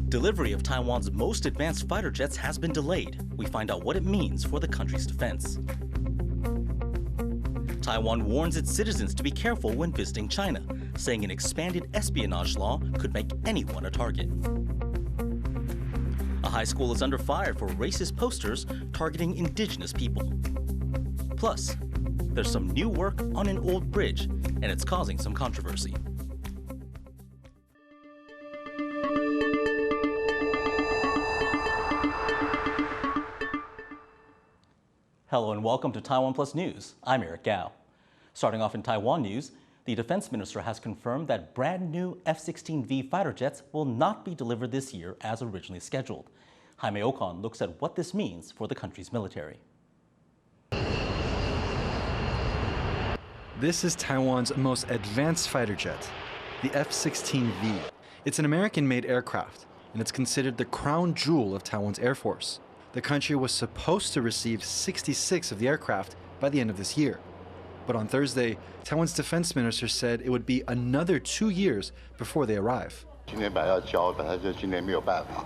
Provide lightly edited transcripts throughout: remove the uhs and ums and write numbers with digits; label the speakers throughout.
Speaker 1: Delivery of Taiwan's most advanced fighter jets has been delayed. We find out what it means for the country's defense. Taiwan warns its citizens to be careful when visiting China, saying an expanded espionage law could make anyone a target. A high school is under fire for racist posters targeting indigenous people. Plus, there's some new work on an old bridge, and it's causing some controversy. Hello and welcome to TaiwanPlus News. I'm Eric Gao. Starting off in Taiwan news, the defense minister has confirmed that brand new F16V fighter jets will not be delivered this year as originally scheduled. Jaime Ocon looks at what this means for the country's military.
Speaker 2: This is Taiwan's most advanced fighter jet, the F16V. It's an American-made aircraft, and it's considered the crown jewel of Taiwan's Air Force. The country was supposed to receive 66 of the aircraft by the end of this year. But on Thursday, Taiwan's defense minister said it would be another 2 years before they arrive.
Speaker 3: 今天本来要交的，他就今天没有办法。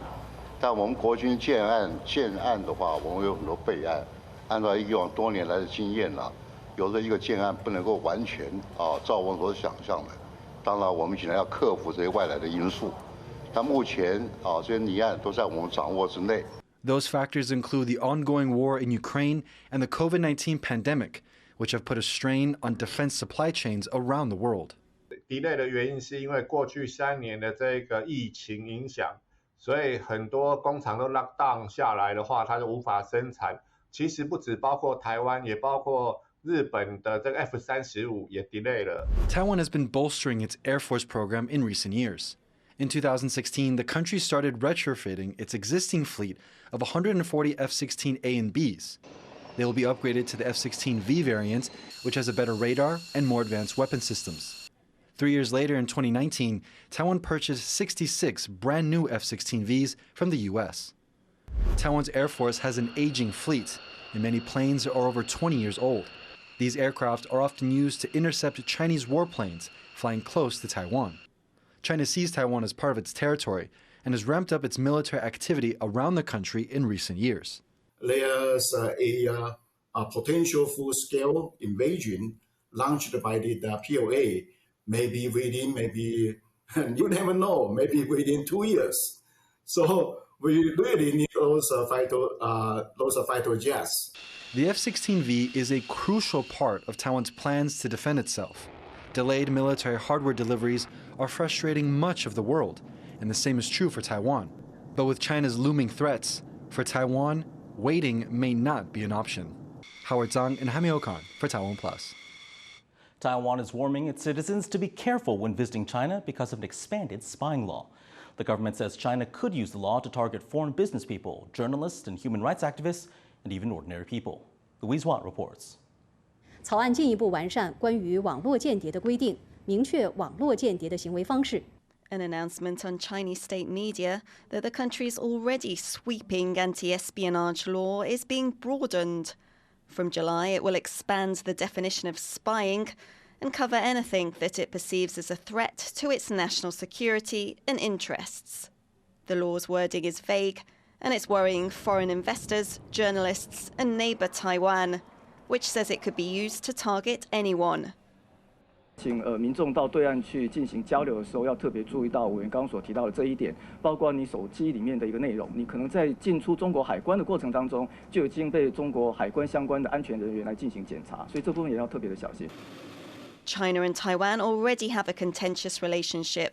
Speaker 3: 但我们国军建案的话，我们有很多备案。按照以往多年来的经验呢，有的一个建案不能够完全照我们所想象的。当然，我们现在要克服这些外来的因素。但目前这些拟案都在我们掌握之内。
Speaker 2: Those factors include the ongoing war in Ukraine and the COVID-19 pandemic, which have put a strain on defense supply chains around the world.
Speaker 4: Delay 的原因是因为过去3年的这个疫情影响，所以很多工厂都 lock down 下来的话，它就无法生产。其实不只包括台湾，也包括日本的这个 F35也 delay 了。
Speaker 2: Taiwan has been bolstering its Air Force program in recent years. In 2016, the country started retrofitting its existing fleet of 140 F-16A and Bs. They will be upgraded to the F-16V variant, which has a better radar and more advanced weapon systems. 3 years later, in 2019, Taiwan purchased 66 brand new F-16Vs from the U.S. Taiwan's Air Force has an aging fleet, and many planes are over 20 years old. These aircraft are often used to intercept Chinese warplanes flying close to Taiwan. China sees Taiwan as part of its territory and has ramped up its military activity around the country in recent years.
Speaker 5: There's a potential full-scale invasion launched by the PLA, maybe within, you never know, maybe within 2 years. So we really need those fighter jets.
Speaker 2: The F-16V is a crucial part of Taiwan's plans to defend itself. Delayed military hardware deliveries are frustrating much of the world, and the same is true for Taiwan. But with China's looming threats, for Taiwan, waiting may not be an option. Howard Zhang and Jaime Ocon for TaiwanPlus.
Speaker 1: Taiwan is warning its citizens to be careful when visiting China because of an expanded spying law. The government says China could use the law to target foreign business people, journalists and human rights activists, and even ordinary people. Louise Watt reports.
Speaker 6: 草案进一步完善关于网络间谍的规定，明确网络间谍的行为方式。
Speaker 7: An announcement on Chinese state media that the country's already sweeping anti-espionage law is being broadened. From July, it will expand the definition of spying and cover anything that it perceives as a threat to its national security and interests. The law's wording is vague, and it's worrying foreign investors, journalists, and neighbour Taiwan, which says it could be used to target anyone.
Speaker 8: 请民众到对岸去进行交流的时候，要特别注意到委员刚刚所提到的这一点，包括你手机里面的一个内容，你可能在进出中国海关的过程当中，就已经被中国海关相关的安全人员来进行检查，所以这部分也要特别的小心。
Speaker 7: China and Taiwan already have a contentious relationship.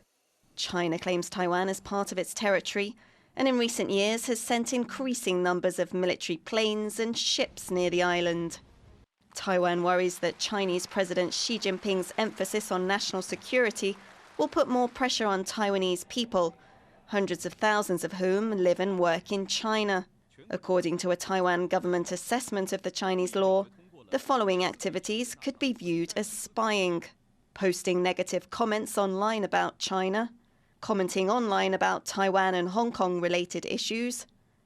Speaker 7: China claims Taiwan as part of its territory, and in recent years has sent increasing numbers of military planes and ships near the island. Taiwan worries that Chinese President Xi Jinping's emphasis on national security will put more pressure on Taiwanese people, hundreds of thousands of whom live and work in China. According to a Taiwan government assessment of the Chinese law, the following activities could be viewed as spying: posting negative comments online about China, commenting online about Taiwan and Hong Kong related issues,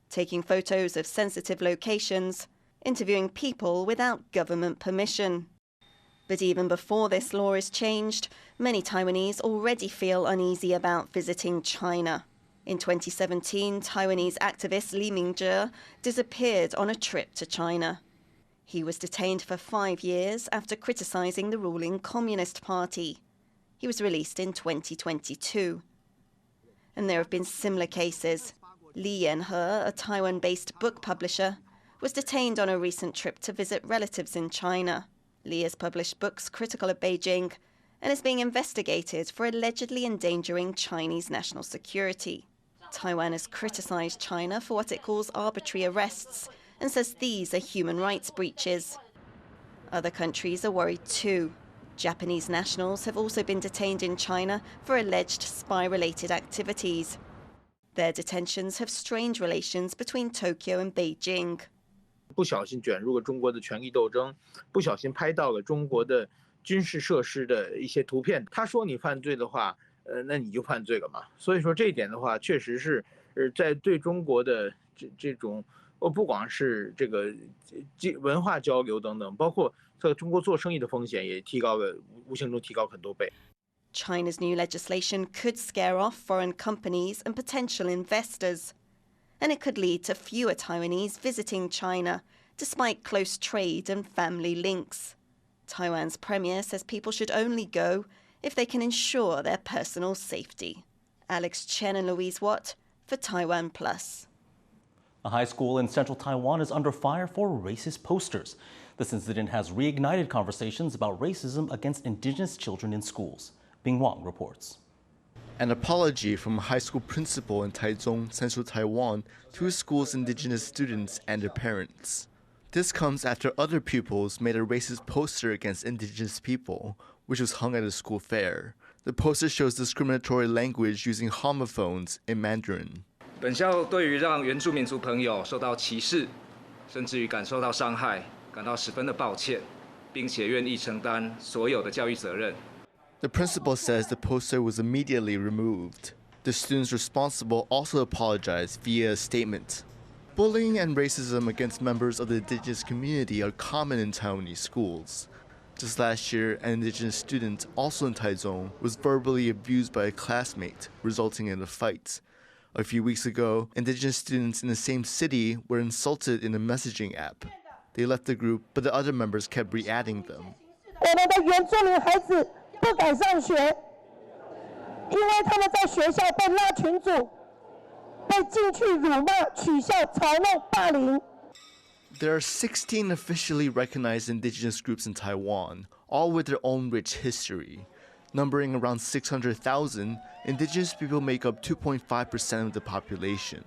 Speaker 7: taking photos of sensitive locations, interviewing people without government permission. But even before this law is changed, many Taiwanese already feel uneasy about visiting China. In 2017, Taiwanese activist Li Mingzhe disappeared on a trip to China. He was detained for 5 years after criticizing the ruling Communist Party. He was released in 2022. And there have been similar cases. Li Yanhe, a Taiwan-based book publisher, was detained on a recent trip to visit relatives in China. Li has published books critical of Beijing and is being investigated for allegedly endangering Chinese national security. Taiwan has criticized China for what it calls arbitrary arrests and says these are human rights breaches. Other countries are worried too. Japanese nationals have also been detained in China for alleged spy-related activities. Their detentions have strained relations between Tokyo and Beijing.
Speaker 9: 不小心卷入了中国的权力斗争，不小心拍到了中国的军事设施的一些图片。他说你犯罪的话，那你就犯罪了嘛。所以说这一点的话，确实是在对中国的这种，不光是这个文化交流等等，包括在中国做生意的风险也提高了，无形中提高很多倍。
Speaker 7: China's new legislation could scare off foreign companies and potential investors. And it could lead to fewer Taiwanese visiting China, despite close trade and family links. Taiwan's premier says people should only go if they can ensure their personal safety. Alex Chen and Louise Watt for TaiwanPlus.
Speaker 1: A high school in central Taiwan is under fire for racist posters. This incident has reignited conversations about racism against indigenous children in schools. Bing Wang reports.
Speaker 10: An apology from a high school principal in Taichung, central Taiwan, to his school's indigenous students and their parents. This comes after other pupils made a racist poster against indigenous people, which was hung at a school fair. The poster shows discriminatory language using homophones in Mandarin.
Speaker 11: 本校对于让原住民族朋友受到歧视，甚至于感受到伤害，感到十分的抱歉，并且愿意承担所有的教育责任。
Speaker 10: The principal says the poster was immediately removed. The students responsible also apologized via a statement. Bullying and racism against members of the indigenous community are common in Taiwanese schools. Just last year, an indigenous student, also in Taichung, was verbally abused by a classmate, resulting in a fight. A few weeks ago, indigenous students in the same city were insulted in a messaging app. They left the group, but the other members kept re-adding them.
Speaker 12: 不敢上学，因为他们在学校被拉群组，被进去辱骂、取笑、嘲弄、霸凌。
Speaker 10: There are 16 officially recognized indigenous groups in Taiwan, all with their own rich history. Numbering around 600,000, indigenous people make up 2.5% of the population.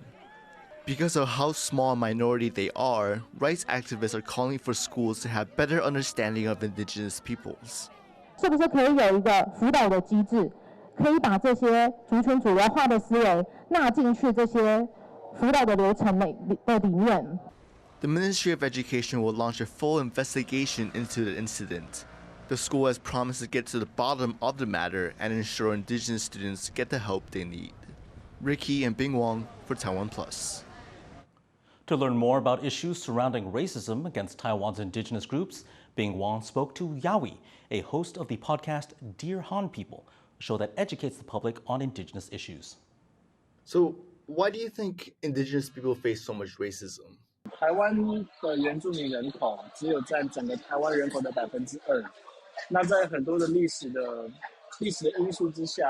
Speaker 10: Because of how small a minority they are, rights activists are calling for schools to have better understanding of indigenous peoples.
Speaker 12: 是不是可以有一个辅导的机制，可以把这些族群主流化的思维纳进去这些辅导的流程的里面？
Speaker 10: The Ministry of Education will launch a full investigation into the incident. The school has promised to get to the bottom of the matter and ensure indigenous students get the help they need. Ricky and Bing Wang for TaiwanPlus.
Speaker 1: To learn more about issues surrounding racism against Taiwan's indigenous groups, Bing Wang spoke to Yawi, a host of the podcast Dear Han People, a show that educates the public on indigenous issues.
Speaker 10: So, why do you think indigenous people face so much racism?
Speaker 8: 台湾的原住民人口只有占整个台湾人口的2%。那在很多的历史的因素之下，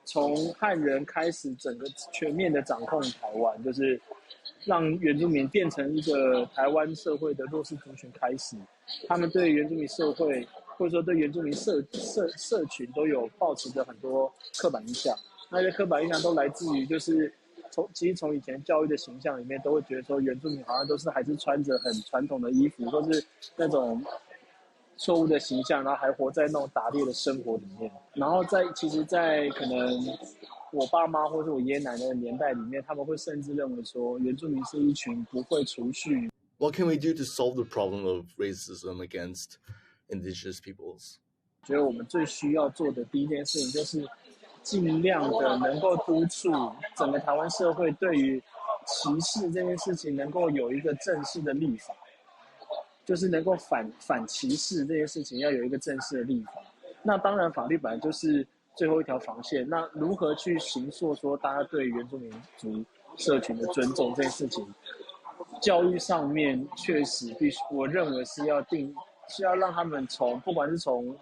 Speaker 8: 从汉人开始，整个全面的掌控台湾，就是让原住民变成一个台湾社会的弱势族群开始，他们对原住民社会或者说对原住民社群都有抱持着很多刻板印象。那些刻板印象都来自于就是其实从以前教育的形象里面都会觉得说原住民好像都是还是穿着很传统的衣服，或是那种错误的形象，然后还活在那种打猎的生活里面。然后其实在可能我爸妈或者我爷爷奶奶的年代里面，他们会甚至认为说原住民是一群不会储蓄。
Speaker 10: What can we do to solve the problem of racism against indigenous peoples?
Speaker 8: 觉得我们最需要做的第一件事情就是尽量的能够督促整个台湾社会对于歧视这件事情能够有一个正式的立法。
Speaker 13: 就是能够反歧视这件事情要有一个正式的立法。那当然，法律本来就是最后一条防线。那如何去形塑说大家对原住民族社群的尊重这件事情，教育上面确实必须，我认为是要让他们不管是从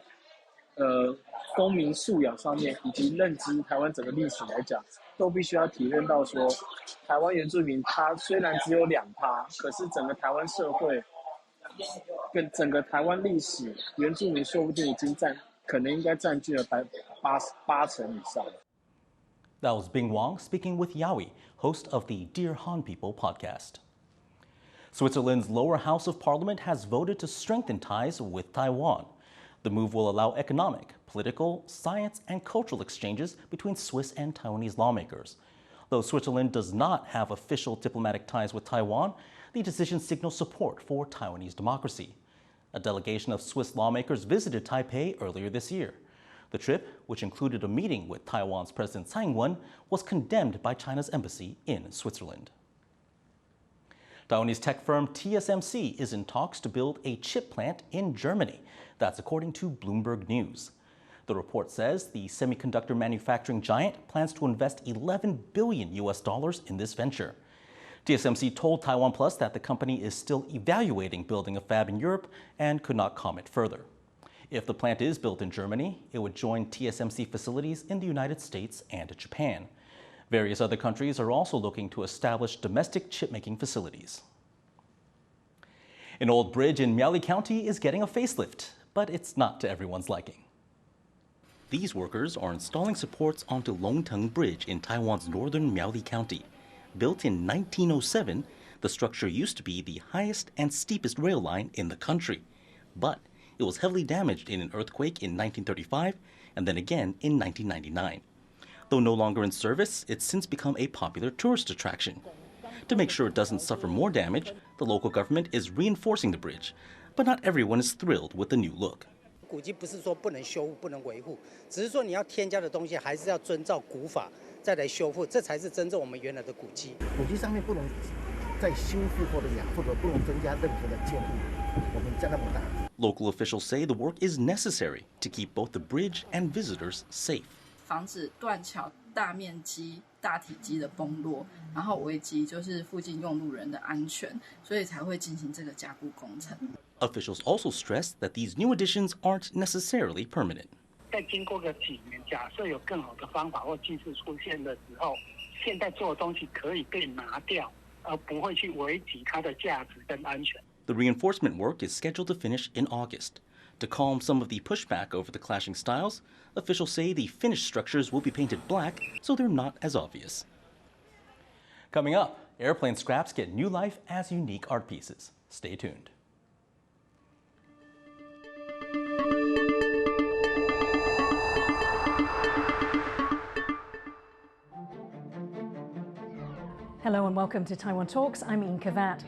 Speaker 13: 公民素养上面，以及认知台湾整个历史来讲，都必须要体认到说，台湾原住民他虽然只有2%，可是整个台湾社会跟整个台湾历史，原住民说不定可能应该占据了8成以上。
Speaker 1: That was Bing Wong speaking with Yawi, host of the Dear Han People podcast. Switzerland's lower house of parliament has voted to strengthen ties with Taiwan. The move will allow economic, political, science, and cultural exchanges between Swiss and Taiwanese lawmakers. Though Switzerland does not have official diplomatic ties with Taiwan, the decision signals support for Taiwanese democracy. A delegation of Swiss lawmakers visited Taipei earlier this year. The trip, which included a meeting with Taiwan's President Tsai Ing-wen, was condemned by China's embassy in Switzerland. Taiwanese tech firm TSMC is in talks to build a chip plant in Germany. That's according to Bloomberg News. The report says the semiconductor manufacturing giant plans to invest $11 billion in this venture. TSMC told TaiwanPlus that the company is still evaluating building a fab in Europe and could not comment further. If the plant is built in Germany, it would join TSMC facilities in the United States and Japan. Various other countries are also looking to establish domestic chip-making facilities. An old bridge in Miaoli County is getting a facelift, but it's not to everyone's liking. These workers are installing supports onto Longteng Bridge in Taiwan's northern Miaoli County. Built in 1907, the structure used to be the highest and steepest rail line in the country. But it was heavily damaged in an earthquake in 1935 and then again in 1999. Though no longer in service, it's since become a popular tourist attraction. To make sure it doesn't suffer more damage, the local government is reinforcing the bridge, but not everyone is thrilled with the new look.
Speaker 14: 古迹不是说不能修复、不能维护，只是说你要添加的东西还是要遵照古法再来修复，这才是真正我们原来的古迹。
Speaker 15: 古迹上面不能再修复或者养护的，不能增加任何的建物。我们加那么大。
Speaker 1: Local officials say the work is necessary to keep both the bridge and visitors safe.
Speaker 16: 防止断桥大面积、大体积的崩落，然后危及就是附近用路人的安全，所以才会进行这个加固工程。
Speaker 1: Officials also stress that these new additions aren't necessarily permanent.
Speaker 17: 再经过个几年，假设有更好的方法或技术出现的时候，现在做的东西可以被拿掉，而不会去危及它的价值跟安全。
Speaker 1: The reinforcement work is scheduled to finish in August. To calm some of the pushback over the clashing styles, officials say the finished structures will be painted black so they're not as obvious. Coming up, airplane scraps get new life as unique art pieces. Stay tuned.
Speaker 18: Hello and welcome to Taiwan Talks. I'm Inka Vat.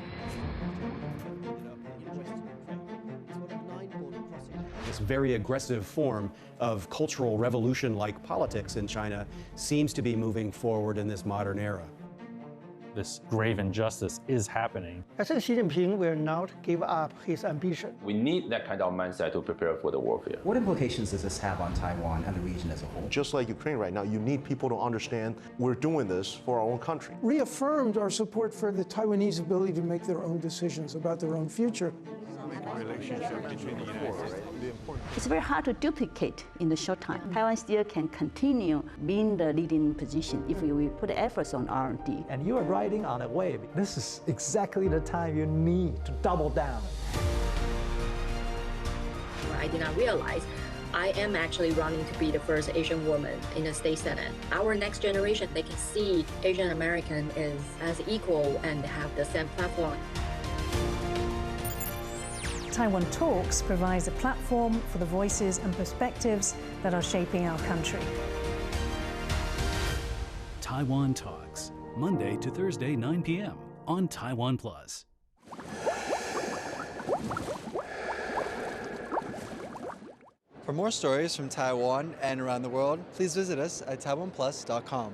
Speaker 19: This very aggressive form of cultural revolution-like politics in China seems to be moving forward in this modern era.
Speaker 20: This grave injustice is happening.
Speaker 21: I think Xi Jinping will not give up his ambition.
Speaker 22: We need that kind of mindset to prepare for the warfare.
Speaker 23: What implications does this have on Taiwan and the region as a whole?
Speaker 24: Just like Ukraine right now, you need people to understand we're doing this for our own country.
Speaker 25: Reaffirmed our support for the Taiwanese ability to make their own decisions about their own future.
Speaker 26: It's very hard to duplicate in the short time. Taiwan still can continue being the leading position if we put efforts on R&D.
Speaker 27: And you are riding on a wave. This is exactly the time you need to double down.
Speaker 28: I did not realize I am actually running to be the first Asian woman in the state senate. Our next generation, they can see Asian American is as equal and have the same platform.
Speaker 18: Taiwan Talks provides a platform for the voices and perspectives that are shaping our country.
Speaker 29: Taiwan Talks, Monday to Thursday, 9 p.m. on TaiwanPlus.
Speaker 2: For more stories from Taiwan and around the world, please visit us at TaiwanPlus.com.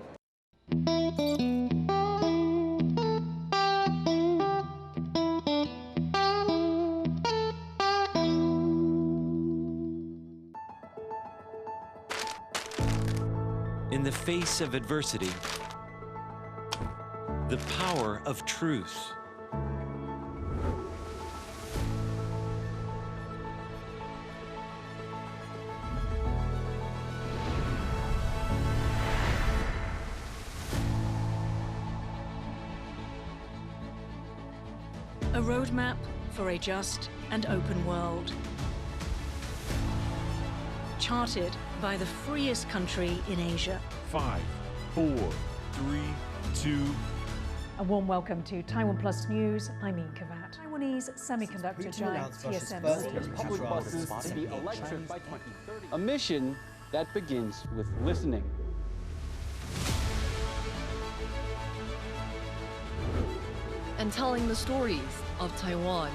Speaker 3: In the face of adversity, the power of truth.
Speaker 18: A roadmap for a just and open world. Charted by the freest country in Asia.
Speaker 4: 5, 4, 3, 2.
Speaker 18: A warm welcome to TaiwanPlus News. I'm Ian Kavat. Taiwanese semiconductor giant TSMC.
Speaker 5: Public buses to be electric by 2030. A mission that begins with listening.
Speaker 6: And telling the stories of Taiwan.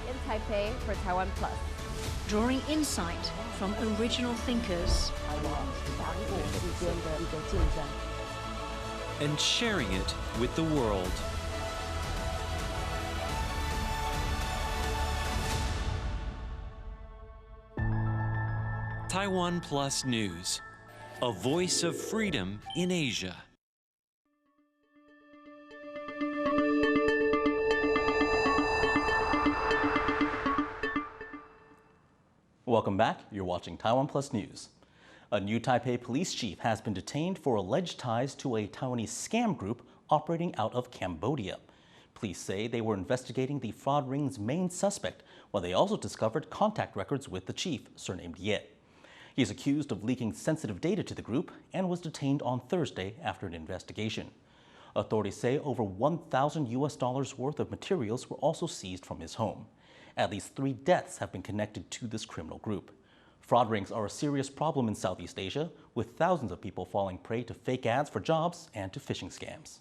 Speaker 7: In Taipei for TaiwanPlus.
Speaker 18: Drawing insight from original thinkers.
Speaker 3: And sharing it with the world. TaiwanPlus News, a voice of freedom in Asia.
Speaker 1: Welcome back. You're watching TaiwanPlus News. A new Taipei Police Chief has been detained for alleged ties to a Taiwanese scam group operating out of Cambodia. Police say they were investigating the fraud ring's main suspect, while they also discovered contact records with the chief, surnamed Ye. He is accused of leaking sensitive data to the group and was detained on Thursday after an investigation. Authorities say over $1,000 worth of materials were also seized from his home. At least 3 deaths have been connected to this criminal group. Fraud rings are a serious problem in Southeast Asia, with thousands of people falling prey to fake ads for jobs and to phishing scams.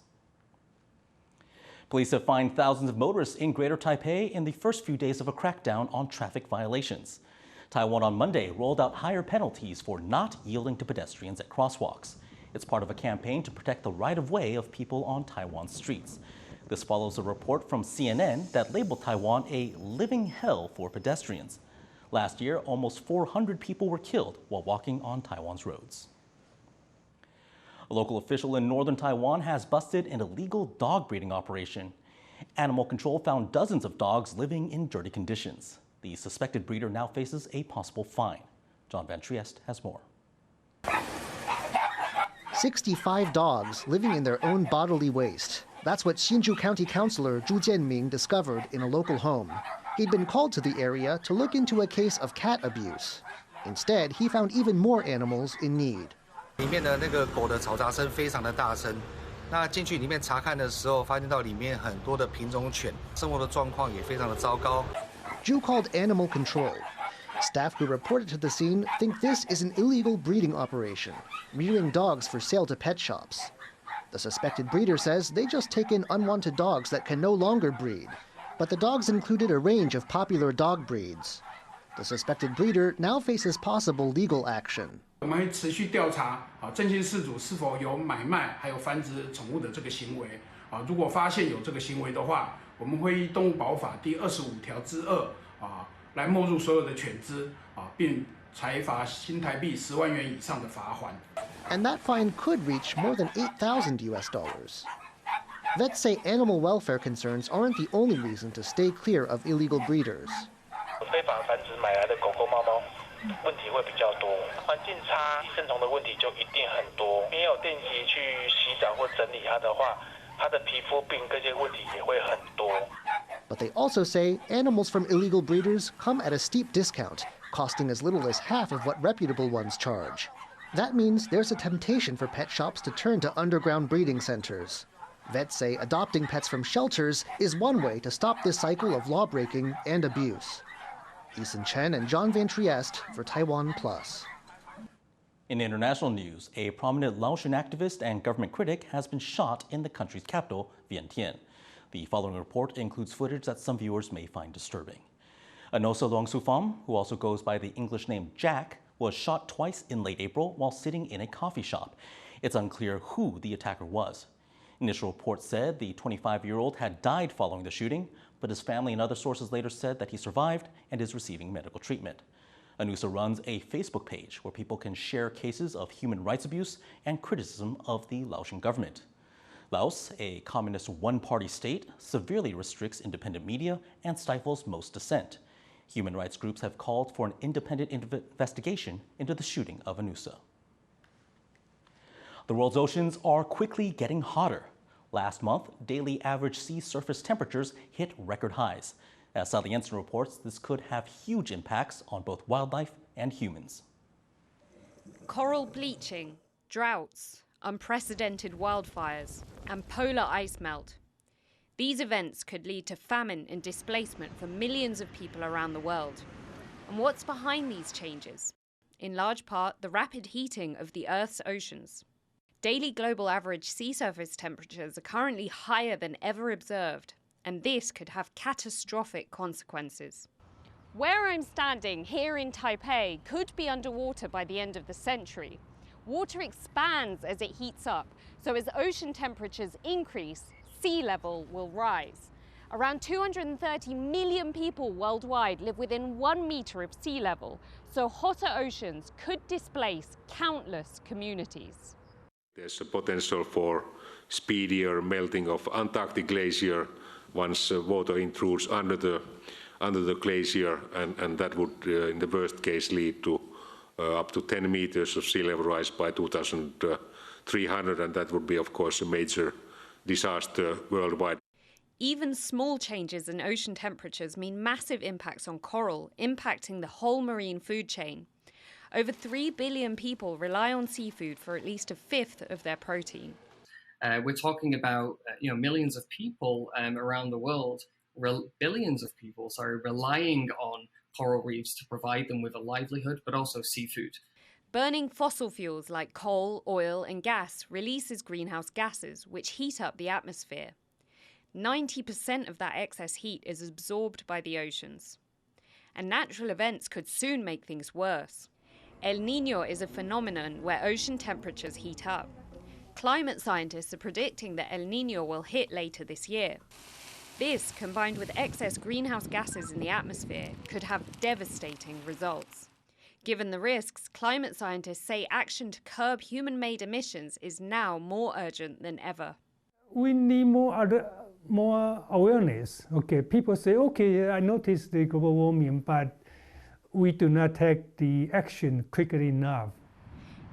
Speaker 1: Police have fined thousands of motorists in Greater Taipei in the first few days of a crackdown on traffic violations. Taiwan on Monday rolled out higher penalties for not yielding to pedestrians at crosswalks. It's part of a campaign to protect the right-of-way of people on Taiwan's streets. This follows a report from CNN that labeled Taiwan a living hell for pedestrians. Last year, almost 400 people were killed while walking on Taiwan's roads. A local official in northern Taiwan has busted an illegal dog breeding operation. Animal control found dozens of dogs living in dirty conditions. The suspected breeder now faces a possible fine. John Van Trieste has more.
Speaker 9: 65 dogs living in their own bodily waste. That's what Hsinchu County Councilor Zhu Jianming discovered in a local home. He'd been called to the area to look into a case of cat abuse. Instead, he found even more animals in need.
Speaker 10: 里面的那个狗的嘈杂声非常的大声。那进去里面查看的时候，发现到里面很多的品种犬，生活的状况也非常的糟糕。
Speaker 9: Zhu called animal control. Staff who reported to the scene think this is an illegal breeding operation, rearing dogs for sale to pet shops. The suspected breeder says they just take in unwanted dogs that can no longer breed. But the dogs included a range of popular dog breeds. The suspected breeder now faces possible legal action.
Speaker 11: 我们会持续调查征信事主是否有买卖还有繁殖宠物的这个行为。如果发现有这个行为的话，我们会依动物保法第25条之2来没入所有的犬只并裁罚新台币10万元以上的罚款。
Speaker 9: And that fine could reach more than $8,000 US. Vets say animal welfare concerns aren't the only reason to stay clear of illegal breeders.
Speaker 12: 非法繁殖买来的狗狗、猫猫，问题会比较多，环境差、生虫的问题就一定很多。没有定期去洗澡或整理它的话，它的皮肤病这些问题也会很多。
Speaker 9: But they also say animals from illegal breeders come at a steep discount, costing as little as half of what reputable ones charge. That means there's a temptation for pet shops to turn to underground breeding centers. Vets say adopting pets from shelters is one way to stop this cycle of law-breaking and abuse. Eason Chen and John Van Trieste for TaiwanPlus.
Speaker 1: In international news, a prominent Laotian activist and government critic has been shot in the country's capital, Vientiane. The following report includes footage that some viewers may find disturbing. Anosa Longsufam, who also goes by the English name Jack, was shot twice in late April while sitting in a coffee shop. It's unclear who the attacker was. Initial reports said the 25-year-old had died following the shooting, but his family and other sources later said that he survived and is receiving medical treatment. ANUSA runs a Facebook page where people can share cases of human rights abuse and criticism of the Laotian government. Laos, a communist one-party state, severely restricts independent media and stifles most dissent. Human rights groups have called for an independent investigation into the shooting of ANUSA. The world's oceans are quickly getting hotter. Last month, daily average sea surface temperatures hit record highs. As Sally Jensen reports, this could have huge impacts on both wildlife and humans.
Speaker 8: Coral bleaching, droughts, unprecedented wildfires, and polar ice melt. These events could lead to famine and displacement for millions of people around the world. And what's behind these changes? In large part, the rapid heating of the Earth's oceans. Daily global average sea surface temperatures are currently higher than ever observed, and this could have catastrophic consequences. Where I'm standing here in Taipei could be underwater by the end of the century. Water expands as it heats up, so as ocean temperatures increase, sea level will rise. Around 230 million people worldwide live within 1 meter of sea level, so hotter oceans could displace countless communities.
Speaker 13: There's a potential for speedier melting of Antarctic glacier once water intrudes under the glacier, and that would, in the worst case, lead to up to 10 meters of sea level rise by 2300, and that would be, of course, a major disaster worldwide.
Speaker 8: Even small changes in ocean temperatures mean massive impacts on coral, impacting the whole marine food chain. Over 3 billion people rely on seafood for at least a fifth of their protein.
Speaker 14: We're talking about millions of people around the world, billions of people, relying on coral reefs to provide them with a livelihood, but also seafood.
Speaker 8: Burning fossil fuels like coal, oil, and gas releases greenhouse gases, which heat up the atmosphere. 90% of that excess heat is absorbed by the oceans. And natural events could soon make things worse. El Niño is a phenomenon where ocean temperatures heat up. Climate scientists are predicting that El Niño will hit later this year. This, combined with excess greenhouse gases in the atmosphere, could have devastating results. Given the risks, climate scientists say action to curb human-made emissions is now more urgent than ever.
Speaker 25: We need more awareness. Okay, people say, okay, I noticed the global warming, but we do not take the action quickly enough.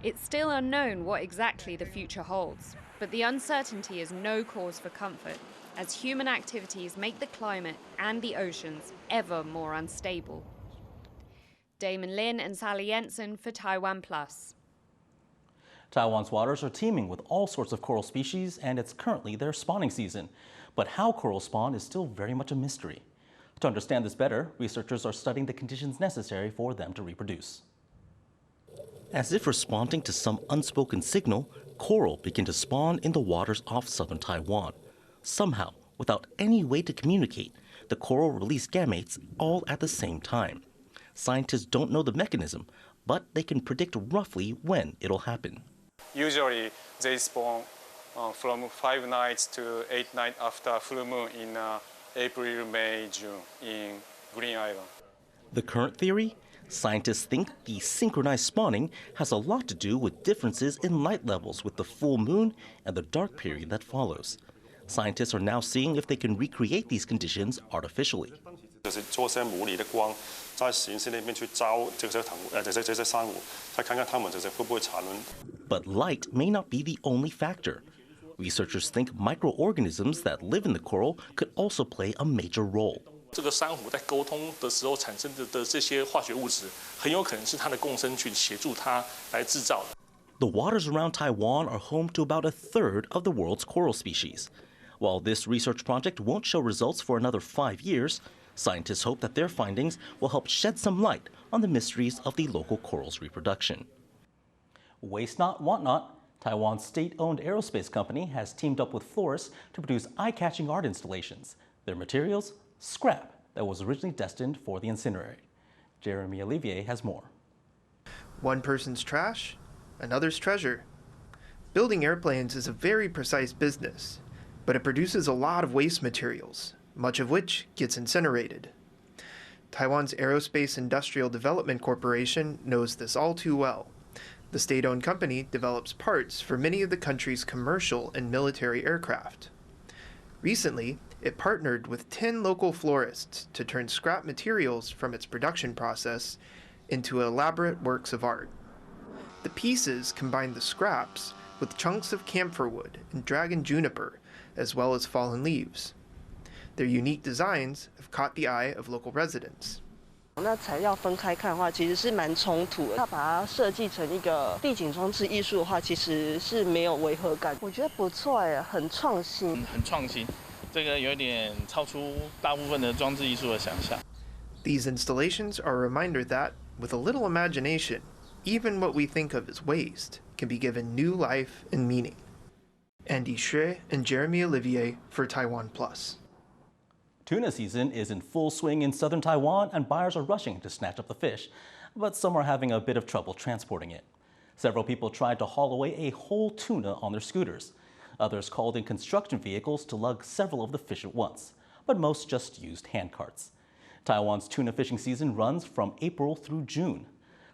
Speaker 8: It's still unknown what exactly the future holds, but the uncertainty is no cause for comfort, as human activities make the climate and the oceans ever more unstable. Damon Lin and Sally Jensen for TaiwanPlus.
Speaker 1: Taiwan's waters are teeming with all sorts of coral species, and it's currently their spawning season. But how coral spawn is still very much a mystery. To understand this better, researchers are studying the conditions necessary for them to reproduce. As if responding to some unspoken signal, coral begin to spawn in the waters off southern Taiwan. Somehow, without any way to communicate, the coral release gametes all at the same time. Scientists don't know the mechanism, but they can predict roughly when it'll happen.
Speaker 15: Usually, they spawn from 5 nights to 8 nights after full moon in April, May, June in Green Island.
Speaker 1: The current theory? Scientists think the synchronized spawning has a lot to do with differences in light levels with the full moon and the dark period that follows. Scientists are now seeing if they can recreate these conditions artificially. But light may not be the only factor. Researchers think microorganisms that live in the coral could also play a major role. The waters around Taiwan are home to about a third of the world's coral species. While this research project won't show results for another 5 years, scientists hope that their findings will help shed some light on the mysteries of the local coral's reproduction. Waste not, want not. Taiwan's state-owned aerospace company has teamed up with florists to produce eye-catching art installations. Their materials? Scrap that was originally destined for the incinerator. Jeremy Olivier has more.
Speaker 16: One person's trash, another's treasure. Building airplanes is a very precise business, but it produces a lot of waste materials, much of which gets incinerated. Taiwan's Aerospace Industrial Development Corporation knows this all too well. The state-owned company develops parts for many of the country's commercial and military aircraft. Recently, it partnered with 10 local florists to turn scrap materials from its production process into elaborate works of art. The pieces combine the scraps with chunks of camphor wood and dragon juniper, as well as fallen leaves. Their unique designs have caught the eye of local residents.
Speaker 17: 那材料分开看的话，其实是蛮冲突的。它把它设计成一个地景装置艺术的话，其实是没有违和感。我觉得不错哎，很创新。
Speaker 19: 很创新，这个有点超出大部分的装置艺术的想象。
Speaker 16: These installations are a reminder that, with a little imagination, even what we think of as waste can be given new life and meaning. Andy Xue and Jeremy Olivier for TaiwanPlus.
Speaker 1: Tuna season is in full swing in southern Taiwan, and buyers are rushing to snatch up the fish, but some are having a bit of trouble transporting it. Several people tried to haul away a whole tuna on their scooters. Others called in construction vehicles to lug several of the fish at once, but most just used hand carts. Taiwan's tuna fishing season runs from April through June.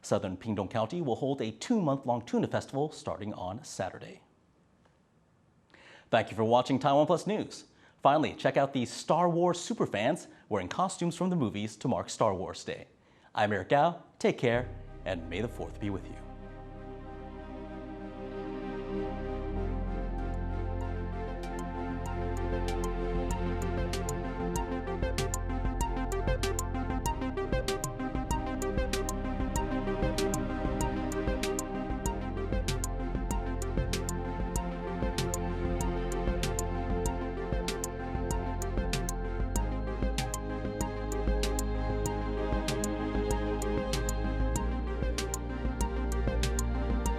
Speaker 1: Southern Pingtung County will hold a 2-month-long tuna festival starting on Saturday. Thank you for watching TaiwanPlus News. Finally, check out these Star Wars superfans wearing costumes from the movies to mark Star Wars Day. I'm Eric Gao, take care, and may the 4th be with you.